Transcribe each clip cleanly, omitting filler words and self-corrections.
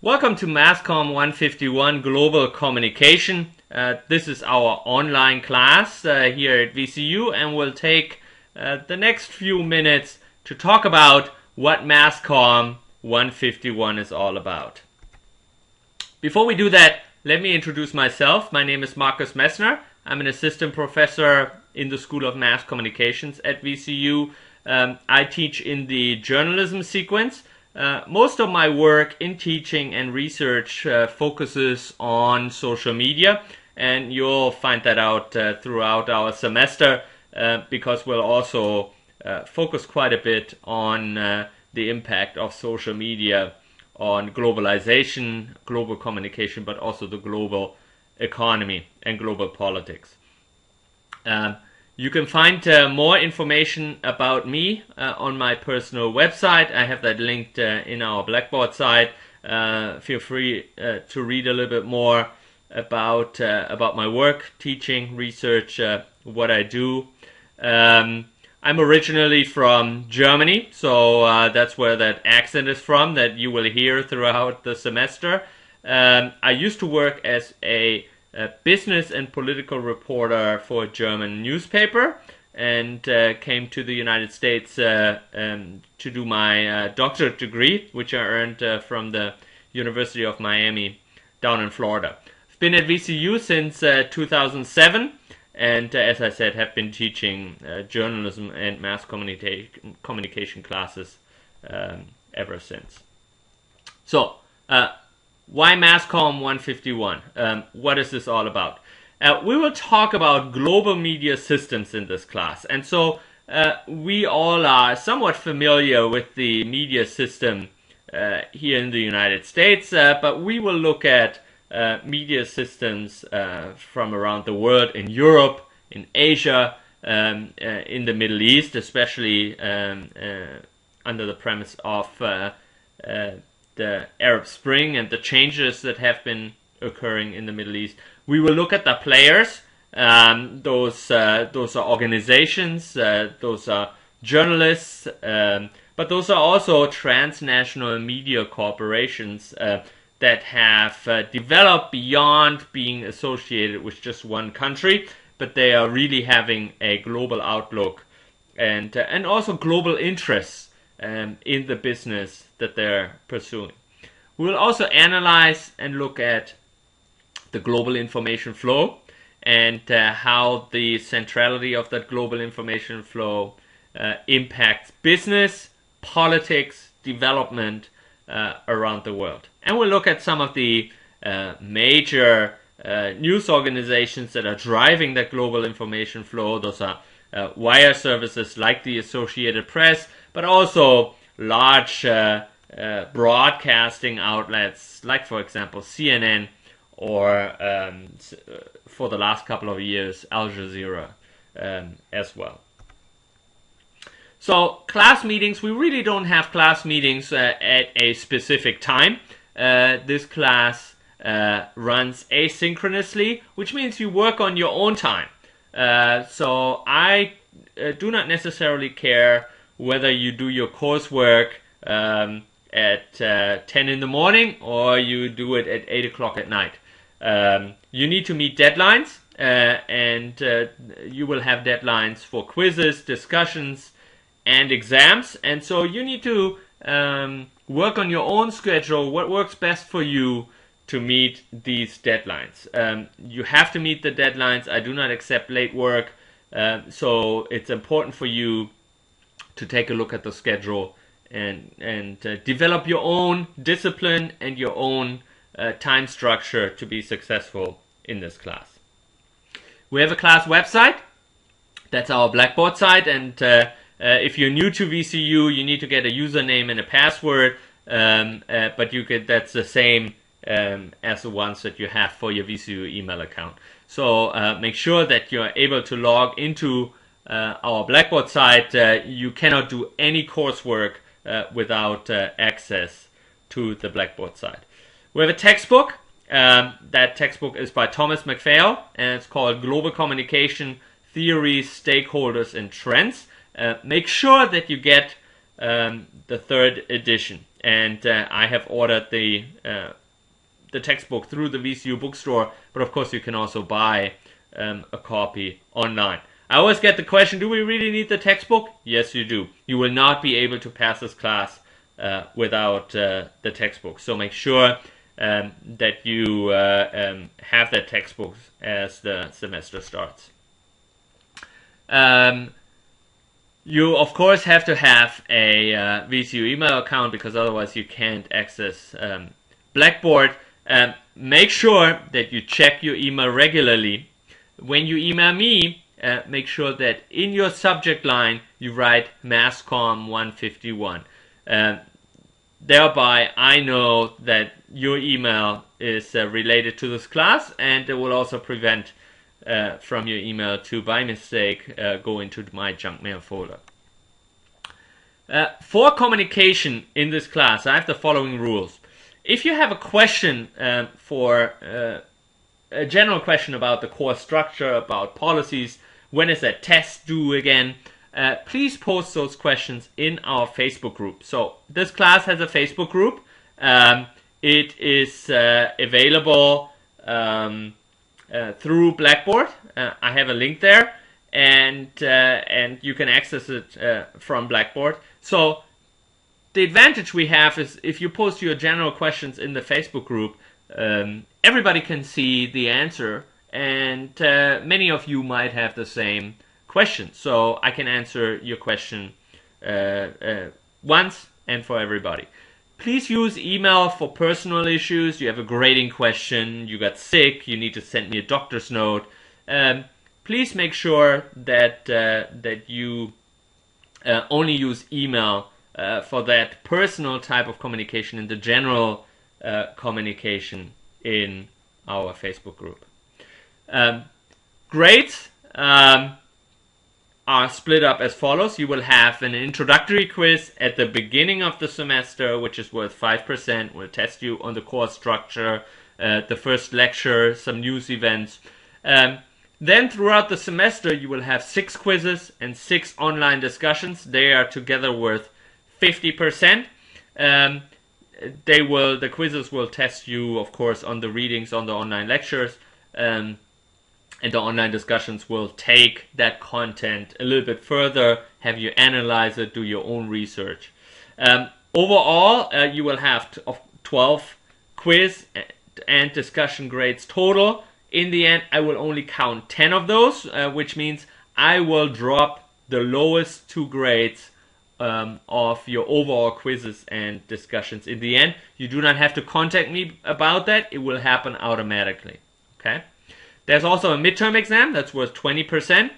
Welcome to MASCOM 151 Global Communication. This is our online class here at VCU, and we'll take the next few minutes to talk about what MASCOM 151 is all about. Before we do that, let me introduce myself. My name is Messner. I'm an assistant professor in the School of Mass Communications at VCU. I teach in the journalism sequence. Most of my work in teaching and research focuses on social media, and you'll find that out throughout our semester because we'll also focus quite a bit on the impact of social media on globalization, global communication, but also the global economy and global politics. You can find more information about me on my personal website. I have that linked in our Blackboard site. Feel free to read a little bit more about my work, teaching, research, what I do. I'm originally from Germany, so that's where that accent is from that you will hear throughout the semester. I used to work as a business and political reporter for a German newspaper, and came to the United States to do my doctorate degree, which I earned from the University of Miami down in Florida. I've been at VCU since 2007, and as I said, have been teaching journalism and mass communication classes ever since. So, why MASCOM 151? What is this all about? We will talk about global media systems in this class. And so we all are somewhat familiar with the media system here in the United States, but we will look at media systems from around the world, in Europe, in Asia, in the Middle East, especially under the premise of the Arab Spring and the changes that have been occurring in the Middle East. We will look at the players. Those are organizations, those are journalists, but those are also transnational media corporations that have developed beyond being associated with just one country, but they are really having a global outlook and also global interests in the business that they're pursuing. We will also analyze and look at the global information flow and how the centrality of that global information flow impacts business, politics, development around the world. And we'll look at some of the major news organizations that are driving that global information flow. Those are wire services like the Associated Press, but also large broadcasting outlets like, for example, CNN or for the last couple of years, Al Jazeera as well. So class meetings, we really don't have class meetings at a specific time. This class runs asynchronously, which means you work on your own time. So I do not necessarily care whether you do your coursework at 10 in the morning or you do it at 8 o'clock at night. You need to meet deadlines, and you will have deadlines for quizzes, discussions, and exams. And so you need to work on your own schedule, what works best for you to meet these deadlines. You have to meet the deadlines. I do not accept late work, so it's important for you to take a look at the schedule and develop your own discipline and your own time structure to be successful in this class. We have a class website. That's our Blackboard site, and if you're new to VCU, you need to get a username and a password, but that's the same as the ones that you have for your VCU email account. So make sure that you're able to log into our Blackboard site. You cannot do any coursework without access to the Blackboard site. We have a textbook. That textbook is by Thomas McPhail, and it's called Global Communication Theories, Stakeholders, and Trends. Make sure that you get the third edition. and I have ordered the textbook through the VCU bookstore, but of course you can also buy a copy online. I always get the question, do we really need the textbook? Yes, you do. You will not be able to pass this class without the textbook. So make sure that you have that textbook as the semester starts. You of course have to have a VCU email account, because otherwise you can't access Blackboard. Make sure that you check your email regularly. When you email me, make sure that in your subject line you write MASCOM 151. Thereby I know that your email is related to this class, and it will also prevent from your email to by mistake go into my junk mail folder. For communication in this class, I have the following rules. If you have a question for a general question about the course structure, about policies, when is that test due again, please post those questions in our Facebook group. So this class has a Facebook group. It is available through Blackboard. I have a link there, and you can access it from Blackboard. So the advantage we have is if you post your general questions in the Facebook group, everybody can see the answer, and many of you might have the same question. So I can answer your question once and for everybody. Please use email for personal issues. You have a grading question, you got sick, you need to send me a doctor's note. Please make sure that that you only use email for that personal type of communication and the general communication in our Facebook group. Grades are split up as follows. You will have an introductory quiz at the beginning of the semester, which is worth 5%. We'll test you on the course structure, the first lecture, some news events. Then throughout the semester, you will have 6 quizzes and 6 online discussions. They are together worth 50%. The quizzes will test you, of course, on the readings, on the online lectures, and the online discussions will take that content a little bit further, have you analyze it, do your own research. Overall, you will have 12 quiz and discussion grades total. In the end, I will only count 10 of those, which means I will drop the lowest 2 grades of your overall quizzes and discussions. In the end, you do not have to contact me about that. It will happen automatically. Okay. There's also a midterm exam that's worth 20%.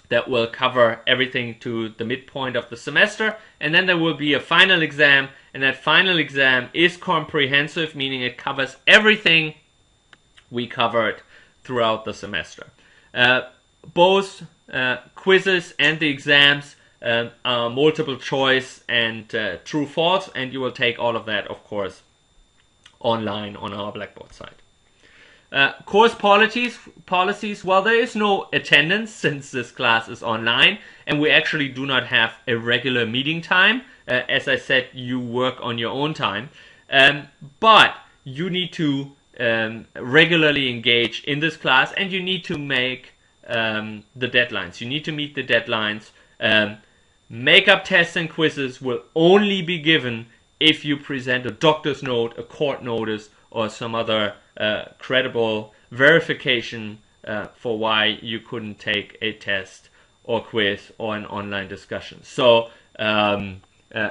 That will cover everything to the midpoint of the semester. And then there will be a final exam, and that final exam is comprehensive, meaning it covers everything we covered throughout the semester. Both quizzes and the exams are multiple choice and true false, and you will take all of that, of course, online on our Blackboard site. Course policies, well, there is no attendance since this class is online, and we actually do not have a regular meeting time. As I said, you work on your own time, but you need to regularly engage in this class, and you need to make the deadlines. You need to meet the deadlines. Makeup tests and quizzes will only be given if you present a doctor's note, a court notice, or some other credible verification for why you couldn't take a test or quiz or an online discussion. So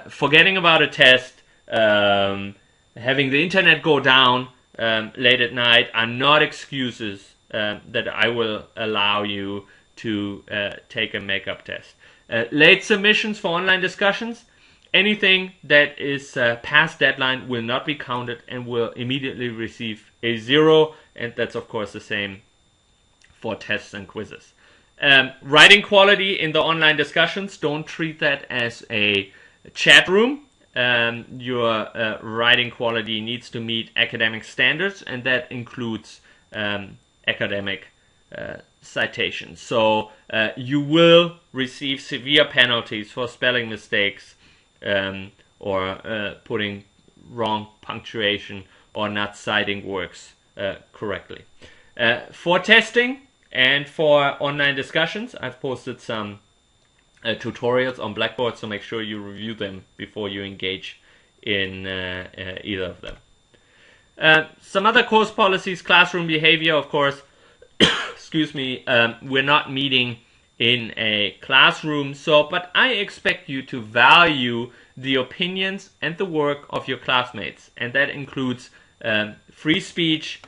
forgetting about a test, having the internet go down late at night are not excuses that I will allow you to take a makeup test. Late submissions for online discussions, anything that is past deadline will not be counted and will immediately receive a 0, and that's of course the same for tests and quizzes. Writing quality in the online discussions, don't treat that as a chat room. Your writing quality needs to meet academic standards, and that includes academic citations. So you will receive severe penalties for spelling mistakes or putting wrong punctuation or not citing works correctly. For testing and for online discussions, I've posted some tutorials on Blackboard, so make sure you review them before you engage in either of them. Some other course policies: classroom behavior, of course. Excuse me, we're not meeting in a classroom, but I expect you to value the opinions and the work of your classmates, and that includes free speech.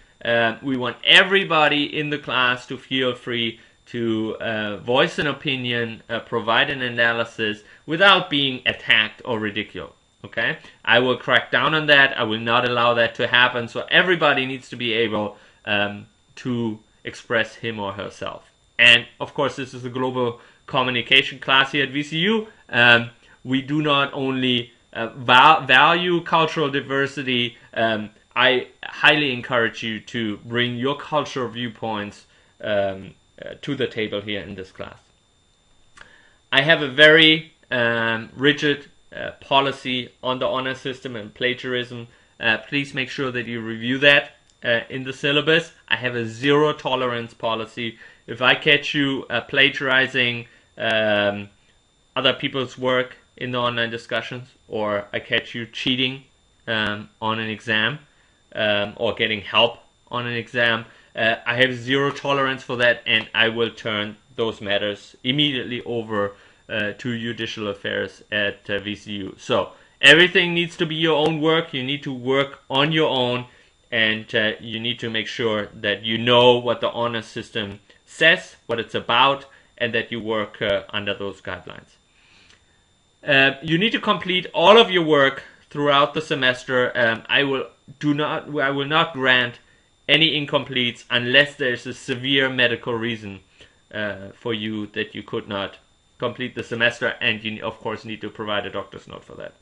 We want everybody in the class to feel free to voice an opinion, provide an analysis without being attacked or ridiculed. Okay, I will crack down on that. I will not allow that to happen. So everybody needs to be able to express him or herself. And of course, this is a global communication class here at VCU. We do not only value cultural diversity. I highly encourage you to bring your cultural viewpoints to the table here in this class. I have a very rigid policy on the honor system and plagiarism. Please make sure that you review that in the syllabus. I have a zero tolerance policy. If I catch you plagiarizing other people's work in the online discussions, or I catch you cheating on an exam, or getting help on an exam, I have zero tolerance for that, and I will turn those matters immediately over to Judicial Affairs at VCU. So everything needs to be your own work. You need to work on your own, and you need to make sure that you know what the honor system says, what it's about, and that you work under those guidelines. You need to complete all of your work throughout the semester. I will not grant any incompletes unless there's a severe medical reason for you that you could not complete the semester, and you of course need to provide a doctor's note for that.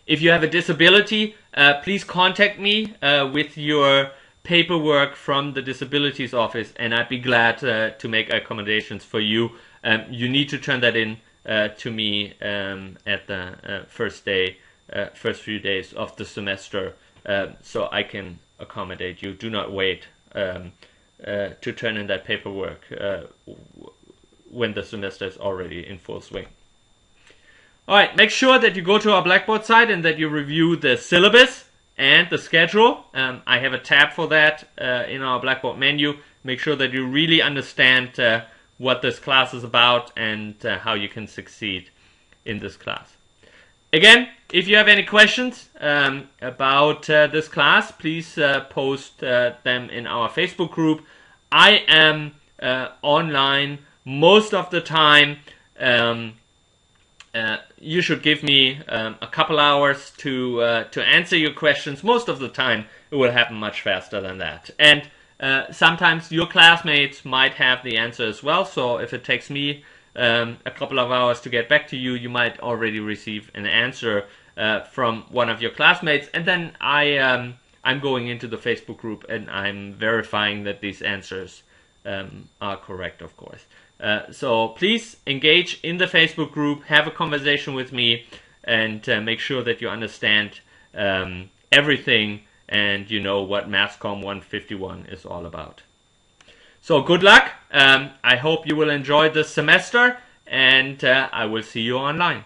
If you have a disability, please contact me with your paperwork from the disabilities office, and I'd be glad to make accommodations for you. You need to turn that in to me at the first few days of the semester, so I can accommodate you. Do not wait to turn in that paperwork when the semester is already in full swing. Alright, make sure that you go to our Blackboard site and that you review the syllabus and the schedule. I have a tab for that in our Blackboard menu. Make sure that you really understand what this class is about and how you can succeed in this class. Again, if you have any questions about this class, please post them in our Facebook group. I am online most of the time. You should give me a couple hours to answer your questions. Most of the time, it will happen much faster than that. And sometimes your classmates might have the answer as well. So if it takes me a couple of hours to get back to you, you might already receive an answer from one of your classmates. And then I'm going into the Facebook group and I'm verifying that these answers are correct, of course. So please engage in the Facebook group, have a conversation with me, and make sure that you understand everything and you know what MASCOM 151 is all about. So good luck. I hope you will enjoy this semester, and I will see you online.